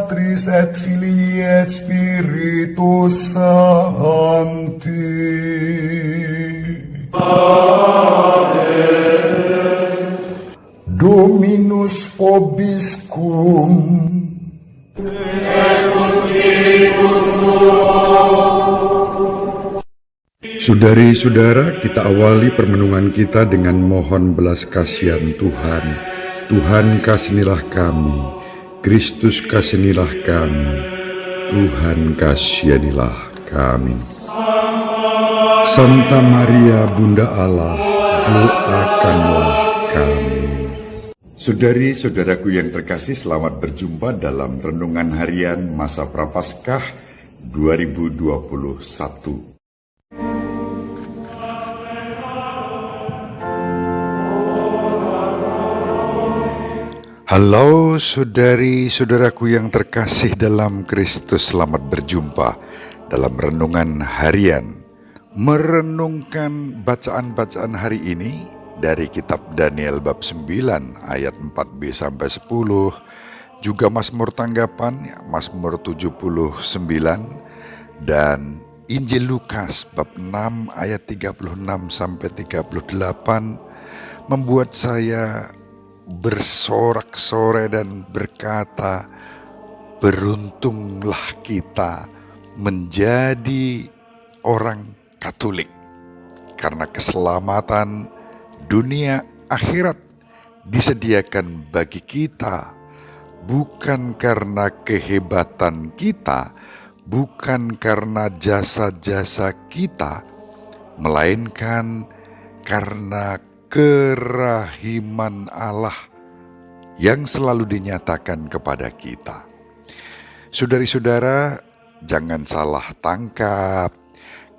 Patris et Filii et Spiritus Sancti. Amen. Dominus vobiscum. Saudari-saudara, kita awali permenungan kita dengan mohon belas kasihan Tuhan. Tuhan, kasihanilah kami. Kristus, kasihanilah kami. Tuhan, kasihanilah kami. Santa Maria Bunda Allah, doakanlah kami. Saudari-saudaraku yang terkasih, selamat berjumpa dalam Renungan Harian Masa Prapaskah 2021. Halo saudari-saudaraku yang terkasih dalam Kristus, selamat berjumpa dalam Renungan Harian. Merenungkan bacaan-bacaan hari ini dari kitab Daniel bab 9 ayat 4b sampai 10, juga Mazmur tanggapan, Mazmur 79, dan Injil Lukas bab 6 ayat 36 sampai 38 membuat saya bersorak-sorai dan berkata, beruntunglah kita menjadi orang Katolik, karena keselamatan dunia akhirat disediakan bagi kita, bukan karena kehebatan kita, bukan karena jasa-jasa kita, melainkan karena kerahiman Allah yang selalu dinyatakan kepada kita. Saudari-saudara, jangan salah tangkap.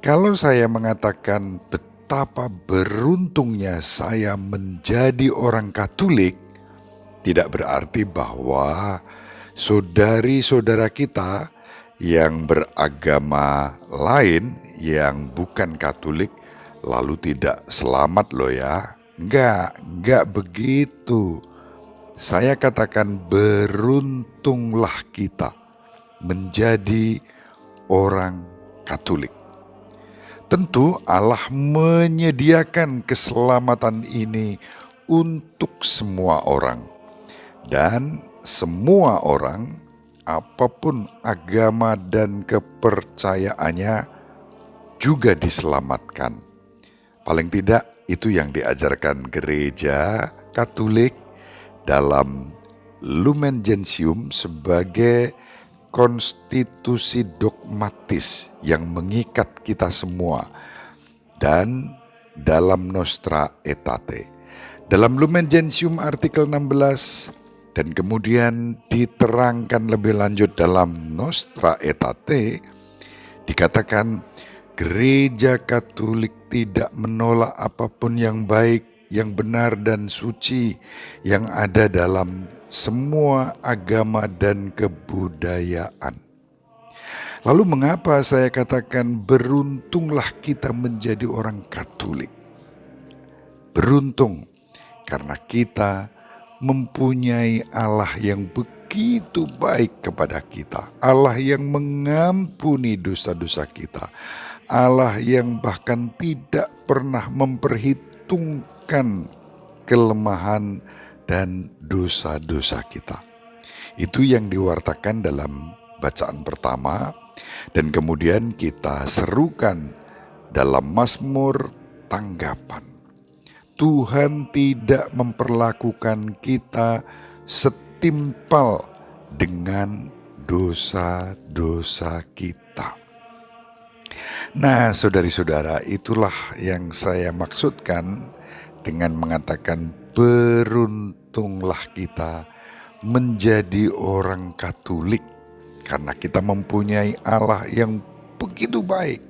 Kalau saya mengatakan betapa beruntungnya saya menjadi orang Katolik, tidak berarti bahwa saudari-saudara kita yang beragama lain yang bukan Katolik lalu tidak selamat loh ya. Enggak begitu. Saya katakan beruntunglah kita menjadi orang Katolik. Tentu Allah menyediakan keselamatan ini untuk semua orang. Dan semua orang, apapun agama dan kepercayaannya, juga diselamatkan. Paling tidak itu yang diajarkan gereja Katolik dalam Lumen Gentium sebagai konstitusi dogmatis yang mengikat kita semua, dan dalam Nostra Aetate. Dalam Lumen Gentium artikel 16 dan kemudian diterangkan lebih lanjut dalam Nostra Aetate, dikatakan Gereja Katolik tidak menolak apapun yang baik, yang benar dan suci yang ada dalam semua agama dan kebudayaan. Lalu mengapa saya katakan beruntunglah kita menjadi orang Katolik? Beruntung karena kita mempunyai Allah yang begitu baik kepada kita, Allah yang mengampuni dosa-dosa kita, Allah yang bahkan tidak pernah memperhitungkan kelemahan dan dosa-dosa kita. Itu yang diwartakan dalam bacaan pertama, dan kemudian kita serukan dalam Mazmur tanggapan. Tuhan tidak memperlakukan kita setimpal dengan dosa-dosa kita. Nah, saudari-saudara, itulah yang saya maksudkan dengan mengatakan beruntunglah kita menjadi orang Katolik, karena kita mempunyai Allah yang begitu baik.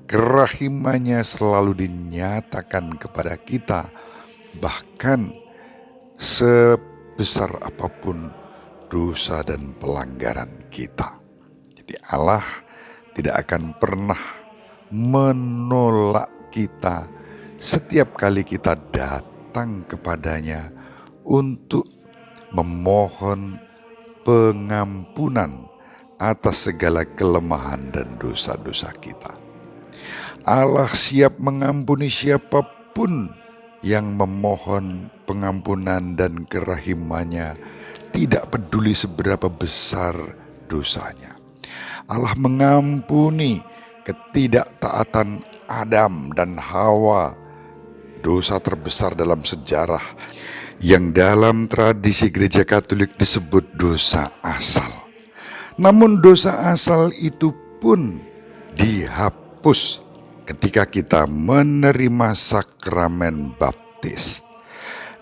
Kerahimannya selalu dinyatakan kepada kita, bahkan sebesar apapun dosa dan pelanggaran kita. Jadi Allah tidak akan pernah menolak kita setiap kali kita datang kepadanya untuk memohon pengampunan atas segala kelemahan dan dosa-dosa kita. Allah siap mengampuni siapapun yang memohon pengampunan dan kerahimannya, tidak peduli seberapa besar dosanya. Allah mengampuni ketidaktaatan Adam dan Hawa, dosa terbesar dalam sejarah yang dalam tradisi gereja Katolik disebut dosa asal. Namun dosa asal itu pun dihapus ketika kita menerima sakramen baptis.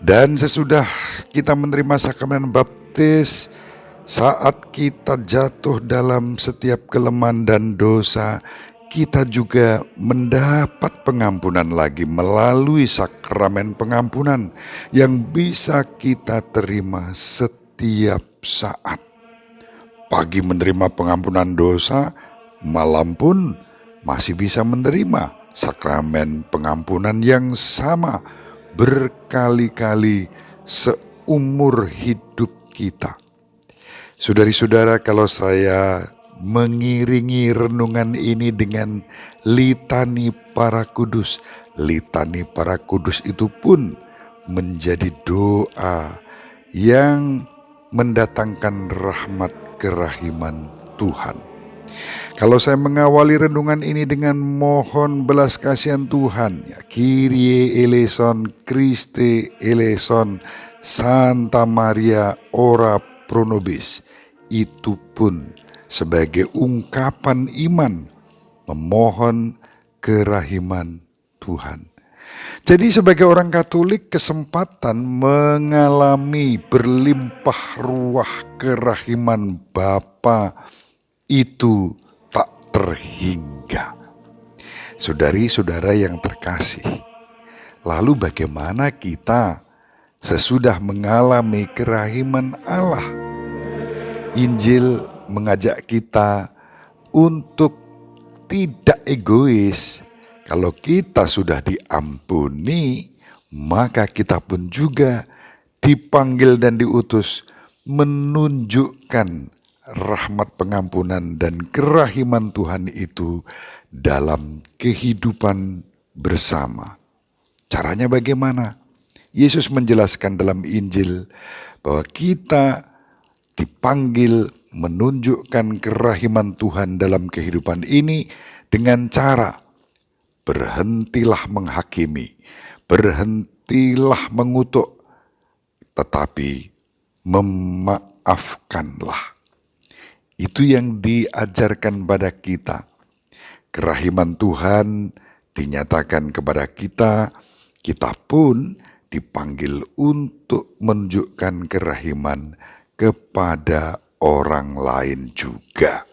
Dan sesudah kita menerima sakramen baptis, saat kita jatuh dalam setiap kelemahan dan dosa, kita juga mendapat pengampunan lagi melalui sakramen pengampunan yang bisa kita terima setiap saat. Pagi menerima pengampunan dosa, malam pun masih bisa menerima sakramen pengampunan yang sama berkali-kali seumur hidup kita. Saudari-saudara, kalau saya mengiringi renungan ini dengan litani para kudus, litani para kudus itu pun menjadi doa yang mendatangkan rahmat kerahiman Tuhan. Kalau saya mengawali renungan ini dengan mohon belas kasihan Tuhan, ya, Kyrie eleison, Christe eleison, Santa Maria ora pro nobis, itu pun sebagai ungkapan iman memohon kerahiman Tuhan. Jadi sebagai orang Katolik, kesempatan mengalami berlimpah ruah kerahiman Bapa itu tak terhingga. Saudari-saudara yang terkasih, lalu bagaimana kita sesudah mengalami kerahiman Allah? Injil mengajak kita untuk tidak egois. Kalau kita sudah diampuni, maka kita pun juga dipanggil dan diutus menunjukkan rahmat pengampunan dan kerahiman Tuhan itu dalam kehidupan bersama. Caranya bagaimana? Yesus menjelaskan dalam Injil bahwa kita dipanggil menunjukkan kerahiman Tuhan dalam kehidupan ini dengan cara berhentilah menghakimi, berhentilah mengutuk, tetapi memaafkanlah. Itu yang diajarkan pada kita. Kerahiman Tuhan dinyatakan kepada kita, kita pun dipanggil untuk menunjukkan kerahiman kepada orang lain juga.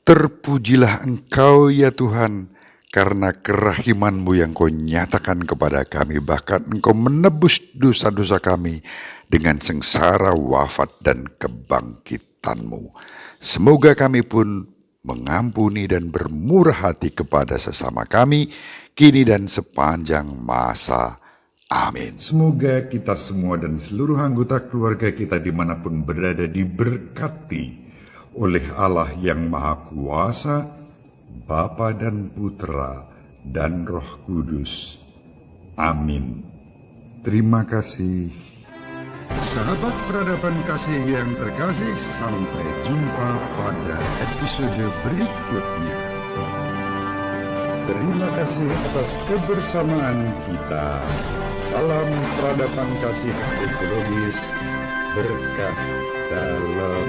Terpujilah Engkau ya Tuhan, karena kerahiman-Mu yang Kau nyatakan kepada kami, bahkan Engkau menebus dosa-dosa kami dengan sengsara, wafat, dan kebangkitan-Mu. Semoga kami pun mengampuni dan bermurah hati kepada sesama kami, kini dan sepanjang masa. Amin. Semoga kita semua dan seluruh anggota keluarga kita dimanapun berada diberkati oleh Allah yang Maha Kuasa, Bapa dan Putra dan Roh Kudus. Amin. Terima kasih. Sahabat peradaban kasih yang terkasih, sampai jumpa pada episode berikutnya. Terima kasih atas kebersamaan kita. Salam peradaban kasih ekologis, berkah dalam